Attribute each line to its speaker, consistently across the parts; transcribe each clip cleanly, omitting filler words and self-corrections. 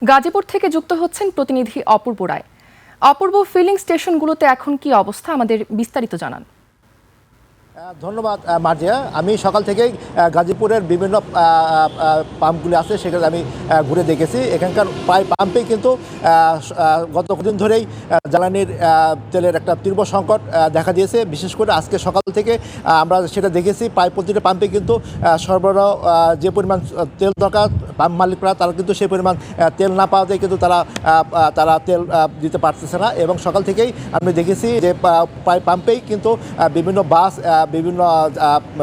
Speaker 1: গাজীপুর থেকে যুক্ত হচ্ছেন প্রতিনিধি অপূর্ব রায়। অপূর্ব, ফিলিং স্টেশনগুলোতে এখন কি অবস্থা, আমাদের বিস্তারিত জানান।
Speaker 2: ধন্যবাদ মার্জিয়া। আমি সকাল থেকেই গাজীপুরের বিভিন্ন পাম্পগুলি আছে সেখানে আমি ঘুরে দেখেছি। এখানকার প্রায় পাম্পেই কিন্তু গত কদিন ধরেই জ্বালানির তেলের একটা তীব্র সংকট দেখা দিয়েছে। বিশেষ করে আজকে সকাল থেকে আমরা সেটা দেখেছি, প্রায় প্রতিটা পাম্পে কিন্তু সরবরাহ যে পরিমাণ তেল দরকার পাম্প মালিকরা তারা কিন্তু সেই পরিমাণ তেল না পাওয়াতে কিন্তু তারা তেল দিতে পারতেছে না। এবং সকাল থেকেই আমি দেখেছি যে প্রায় পাম্পেই কিন্তু বিভিন্ন বাস, বিভিন্ন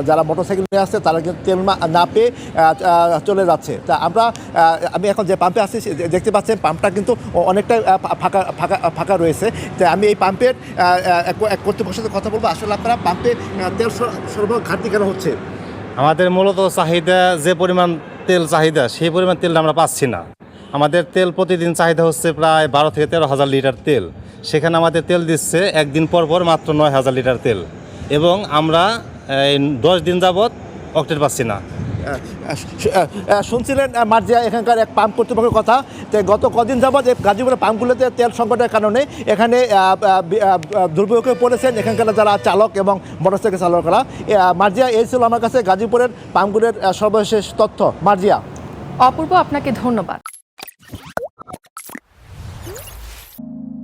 Speaker 2: যারা মোটরসাইকেল নিয়ে আসছে তারা কিন্তু তেল না পেয়ে চলে যাচ্ছে। তা আমি এখন যে পাম্পে আসছি দেখতে পাচ্ছেন পাম্পটা কিন্তু অনেকটাই ফাঁকা ফাঁকা ফাঁকা রয়েছে। তাই আমি এই পাম্পের এক কর্তৃপক্ষের সাথে কথা বলবো। আসলে আপনারা পাম্পে তেল সরবরাহ ঘাটতি কেন হচ্ছে?
Speaker 3: আমাদের মূলত চাহিদা, যে পরিমাণ তেল চাহিদা সেই পরিমাণ তেল আমরা পাচ্ছি না। আমাদের তেল প্রতিদিন চাহিদা হচ্ছে প্রায় 12 থেকে 13,000 লিটার তেল। সেখানে আমাদের তেল দিচ্ছে একদিন পর পর মাত্র 9,000 লিটার তেল, এবং আমরা 10 দিন যাবৎ অক্টেন পাচ্ছি না।
Speaker 2: শুনছিলেন মার্জিয়া এখানকার এক পাম্প কর্তৃপক্ষের কথা। যে গত কদিন যাবৎ গাজীপুরের পাম্পগুলোতে তেল সংকটের কারণে এখানে দুর্ভোগে পড়েছেন এখানকার যারা চালক এবং মোটরসাইকেল চালকরা। মার্জিয়া, এই ছিল আমার কাছে গাজীপুরের পাম্পগুলোর সর্বশেষ তথ্য। মার্জিয়া।
Speaker 1: অপূর্ব, আপনাকে ধন্যবাদ।